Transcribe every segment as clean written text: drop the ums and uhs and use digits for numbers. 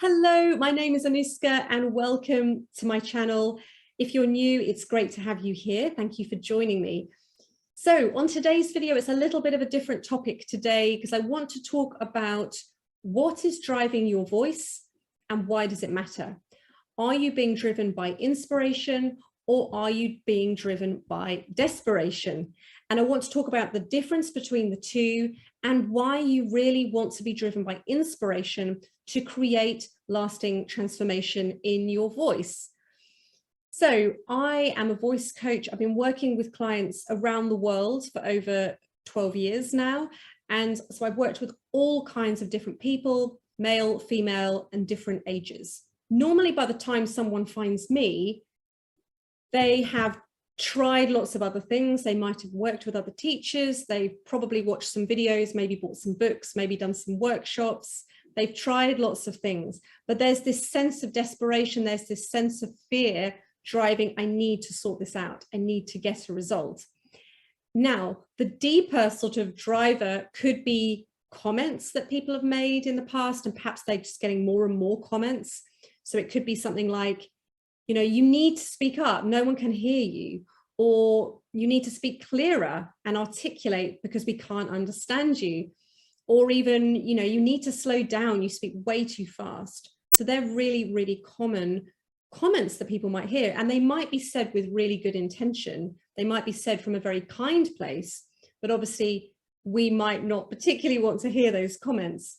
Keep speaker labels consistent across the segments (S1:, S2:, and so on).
S1: Hello, my name is Anuska and welcome to my channel. If you're new, it's great to have you here. Thank you for joining me. So on today's video, it's a little bit of a different topic today because I want to talk about what is driving your voice and why does it matter? Are you being driven by inspiration or are you being driven by desperation? And I want to talk about the difference between the two and why you really want to be driven by inspiration to create lasting transformation in your voice. So I am a voice coach. I've been working with clients around the world for over 12 years now. And so I've worked with all kinds of different people, male, female, and different ages. Normally, by the time someone finds me, they have tried lots of other things. They might have worked with other teachers. They've probably watched some videos, maybe bought some books, maybe done some workshops. They've tried lots of things, but there's this sense of desperation. There's this sense of fear driving, I need to sort this out. I need to get a result. Now, the deeper sort of driver could be comments that people have made in the past, and perhaps they're just getting more and more comments. So it could be something like, you know, you need to speak up, no one can hear you, or you need to speak clearer and articulate because we can't understand you, or even, you know, you need to slow down, you speak way too fast. So they're really, really common comments that people might hear, and they might be said with really good intention. They might be said from a very kind place, but obviously we might not particularly want to hear those comments.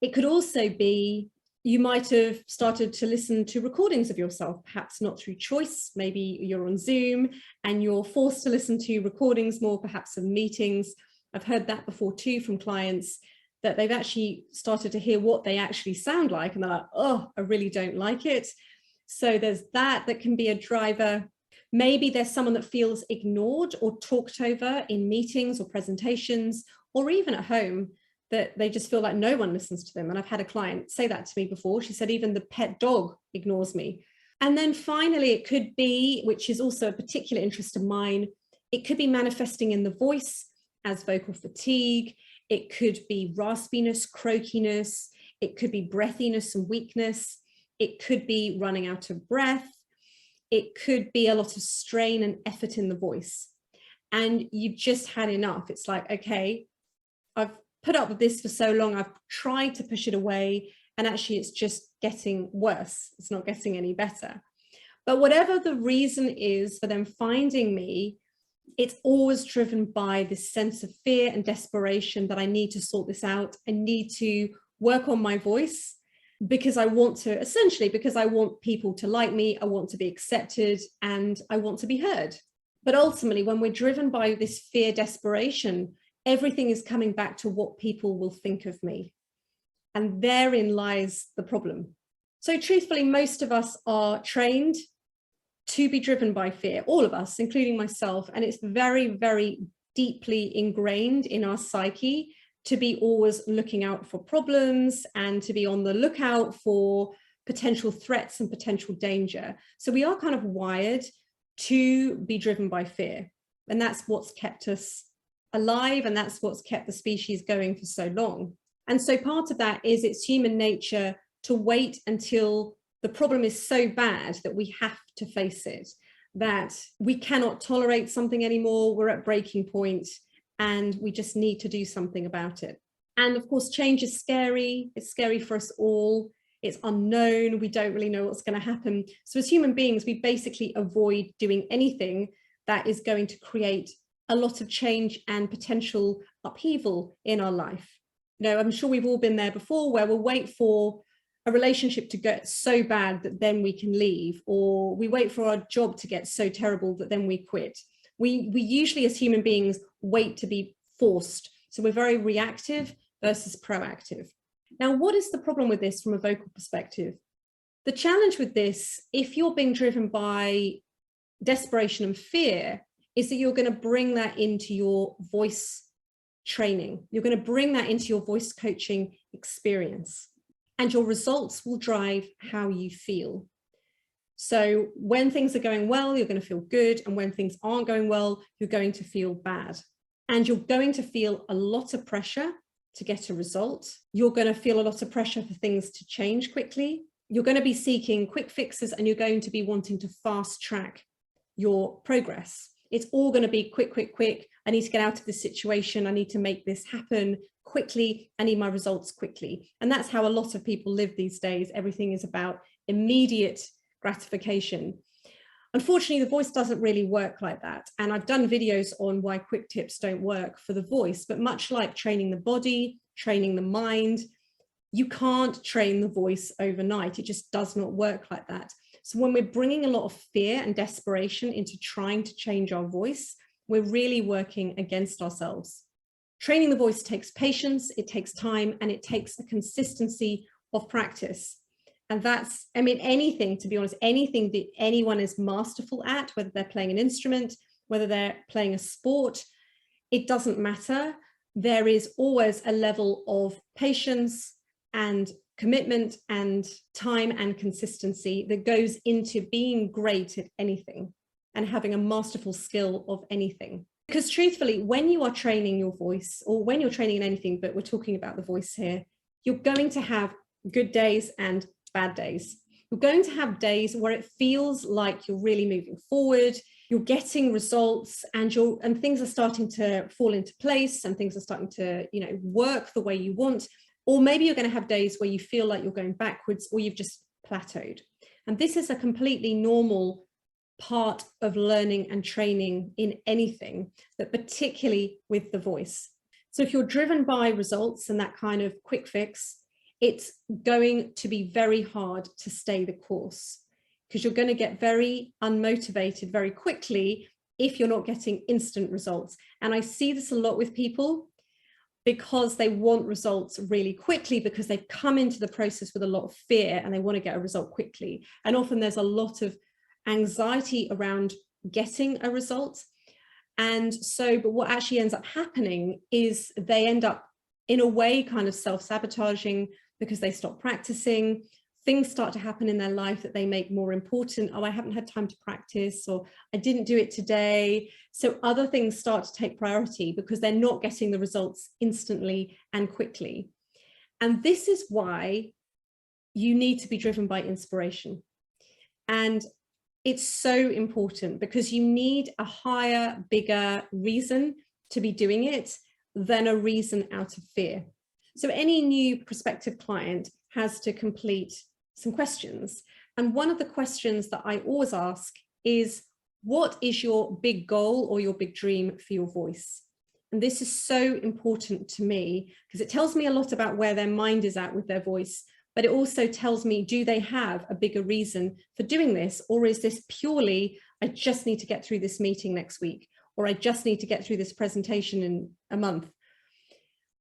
S1: It could also be, you might have started to listen to recordings of yourself, perhaps not through choice. Maybe you're on Zoom and you're forced to listen to recordings more, perhaps of meetings. I've heard that before too from clients, that they've actually started to hear what they actually sound like and they're like, oh, I really don't like it. So there's that can be a driver. Maybe there's someone that feels ignored or talked over in meetings or presentations, or even at home, that they just feel like no one listens to them. And I've had a client say that to me before. She said, even the pet dog ignores me. And then finally, it could be, which is also a particular interest of mine, it could be manifesting in the voice as vocal fatigue. It could be raspiness, croakiness. It could be breathiness and weakness. It could be running out of breath. It could be a lot of strain and effort in the voice. And you've just had enough. It's like, okay, I've put up with this for so long, I've tried to push it away, and actually it's just getting worse. It's not getting any better. But whatever the reason is for them finding me, it's always driven by this sense of fear and desperation that I need to sort this out. I need to work on my voice because I want to, essentially, because I want people to like me, I want to be accepted, and I want to be heard. But ultimately, when we're driven by this fear, desperation, everything is coming back to what people will think of me. And therein lies the problem. So truthfully, most of us are trained to be driven by fear, all of us, including myself. And it's very, very deeply ingrained in our psyche to be always looking out for problems and to be on the lookout for potential threats and potential danger. So we are kind of wired to be driven by fear. And that's what's kept us alive, and that's what's kept the species going for so long. And so part of that is it's human nature to wait until the problem is so bad that we have to face it, that we cannot tolerate something anymore, we're at breaking point, and we just need to do something about it. And of course, change is scary. It's scary for us all. It's unknown. We don't really know what's going to happen. So as human beings, we basically avoid doing anything that is going to create a lot of change and potential upheaval in our life. You know, I'm sure we've all been there before, where we'll wait for a relationship to get so bad that then we can leave, or we wait for our job to get so terrible that then we quit. We usually, as human beings, wait to be forced. So we're very reactive versus proactive. Now, what is the problem with this from a vocal perspective? The challenge with this, if you're being driven by desperation and fear, is that you're going to bring that into your voice training. You're going to bring that into your voice coaching experience, and your results will drive how you feel. So when things are going well, you're going to feel good. And when things aren't going well, you're going to feel bad. And you're going to feel a lot of pressure to get a result. You're going to feel a lot of pressure for things to change quickly. You're going to be seeking quick fixes, and you're going to be wanting to fast track your progress. It's all going to be quick, quick, quick. I need to get out of this situation. I need to make this happen quickly. I need my results quickly. And that's how a lot of people live these days. Everything is about immediate gratification. Unfortunately, the voice doesn't really work like that. And I've done videos on why quick tips don't work for the voice, but much like training the body, training the mind, you can't train the voice overnight. It just does not work like that. So when we're bringing a lot of fear and desperation into trying to change our voice, we're really working against ourselves. Training the voice takes patience, it takes time, and it takes a consistency of practice. And that's, I mean, anything, to be honest, anything that anyone is masterful at, whether they're playing an instrument, whether they're playing a sport, it doesn't matter. There is always a level of patience and commitment and time and consistency that goes into being great at anything and having a masterful skill of anything. Because truthfully, when you are training your voice, or when you're training in anything, but we're talking about the voice here, you're going to have good days and bad days. You're going to have days where it feels like you're really moving forward, you're getting results, and things are starting to fall into place, and things are starting to, work the way you want. Or maybe you're going to have days where you feel like you're going backwards, or you've just plateaued. And this is a completely normal part of learning and training in anything, but particularly with the voice. So if you're driven by results and that kind of quick fix, it's going to be very hard to stay the course, because you're going to get very unmotivated very quickly if you're not getting instant results. And I see this a lot with people, because they want results really quickly, because they've come into the process with a lot of fear and they want to get a result quickly. And often there's a lot of anxiety around getting a result. And so, but what actually ends up happening is they end up in a way kind of self-sabotaging, because they stop practicing. Things start to happen in their life that they make more important. Oh, I haven't had time to practice, or I didn't do it today. So other things start to take priority because they're not getting the results instantly and quickly. And this is why you need to be driven by inspiration. And it's so important, because you need a higher, bigger reason to be doing it than a reason out of fear. So any new prospective client has to complete some questions. And one of the questions that I always ask is, what is your big goal or your big dream for your voice? And this is so important to me, because it tells me a lot about where their mind is at with their voice, but it also tells me, do they have a bigger reason for doing this? Or is this purely, I just need to get through this meeting next week, or I just need to get through this presentation in a month?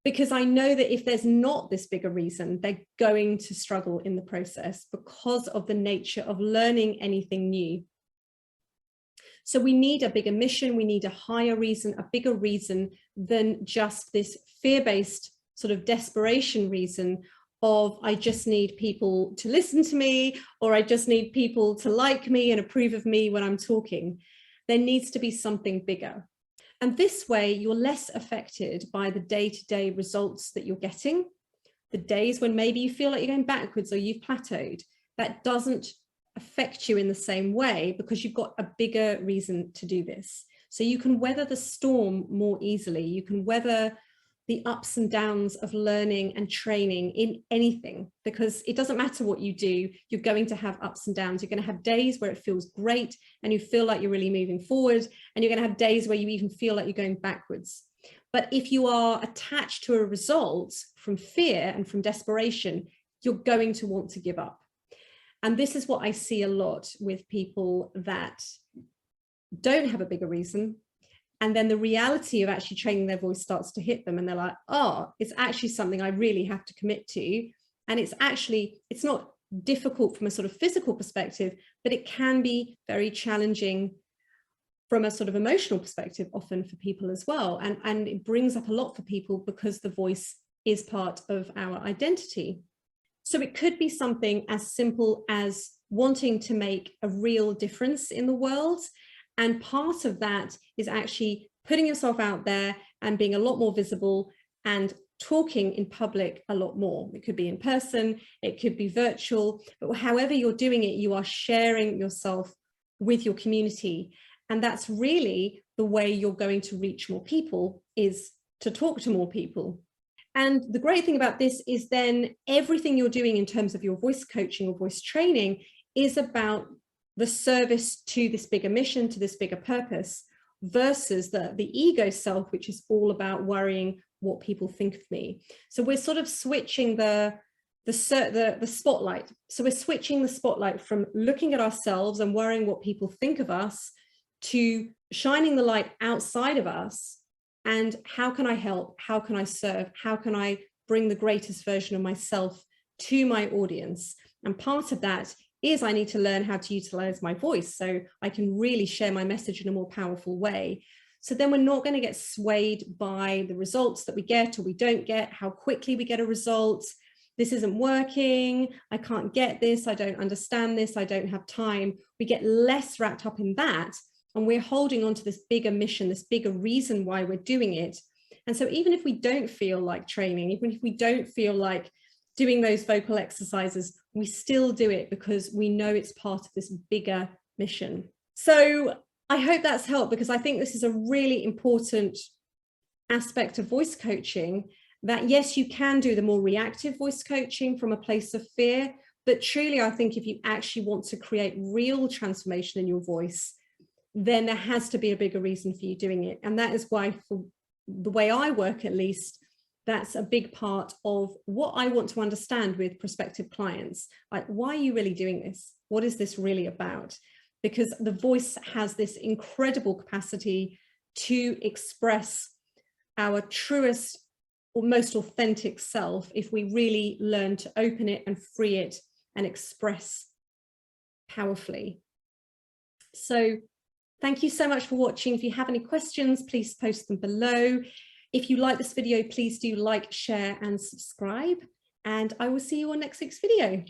S1: Because I know that if there's not this bigger reason, they're going to struggle in the process because of the nature of learning anything new. So we need a bigger mission, we need a higher reason, a bigger reason than just this fear-based sort of desperation reason of, I just need people to listen to me, or I just need people to like me and approve of me when I'm talking. There needs to be something bigger. And this way, you're less affected by the day-to-day results that you're getting. The days when maybe you feel like you're going backwards or you've plateaued, that doesn't affect you in the same way, because you've got a bigger reason to do this. So you can weather the storm more easily. You can weather the ups and downs of learning and training in anything, because it doesn't matter what you do, you're going to have ups and downs. You're going to have days where it feels great and you feel like you're really moving forward, and you're going to have days where you even feel like you're going backwards. But if you are attached to a result from fear and from desperation, you're going to want to give up. And this is what I see a lot with people that don't have a bigger reason. And then the reality of actually training their voice starts to hit them, and they're like, oh, it's actually something I really have to commit to. And it's not difficult from a sort of physical perspective, but it can be very challenging from a sort of emotional perspective often for people as well. And it brings up a lot for people, because the voice is part of our identity. So it could be something as simple as wanting to make a real difference in the world. And part of that is actually putting yourself out there and being a lot more visible and talking in public a lot more. It could be in person, it could be virtual, but however you're doing it, you are sharing yourself with your community. And that's really the way you're going to reach more people, is to talk to more people. And the great thing about this is then everything you're doing in terms of your voice coaching or voice training is about the service to this bigger mission, to this bigger purpose, versus the ego self, which is all about worrying what people think of me. So we're sort of switching the spotlight. So we're switching the spotlight from looking at ourselves and worrying what people think of us to shining the light outside of us. And how can I help? How can I serve? How can I bring the greatest version of myself to my audience? And part of that is I need to learn how to utilize my voice so I can really share my message in a more powerful way. So then we're not going to get swayed by the results that we get or we don't get, how quickly we get a result. This isn't working. I can't get this. I don't understand this. I don't have time. We get less wrapped up in that. And we're holding on to this bigger mission, this bigger reason why we're doing it. And so even if we don't feel like training, even if we don't feel like doing those vocal exercises, we still do it because we know it's part of this bigger mission. So I hope that's helped, because I think this is a really important aspect of voice coaching, that yes, you can do the more reactive voice coaching from a place of fear, but truly, I think if you actually want to create real transformation in your voice, then there has to be a bigger reason for you doing it. And that is why, for the way I work at least, that's a big part of what I want to understand with prospective clients. Like, why are you really doing this? What is this really about? Because the voice has this incredible capacity to express our truest or most authentic self if we really learn to open it and free it and express powerfully. So thank you so much for watching. If you have any questions, please post them below. If you like this video, please do like, share, and subscribe. And I will see you on next week's video.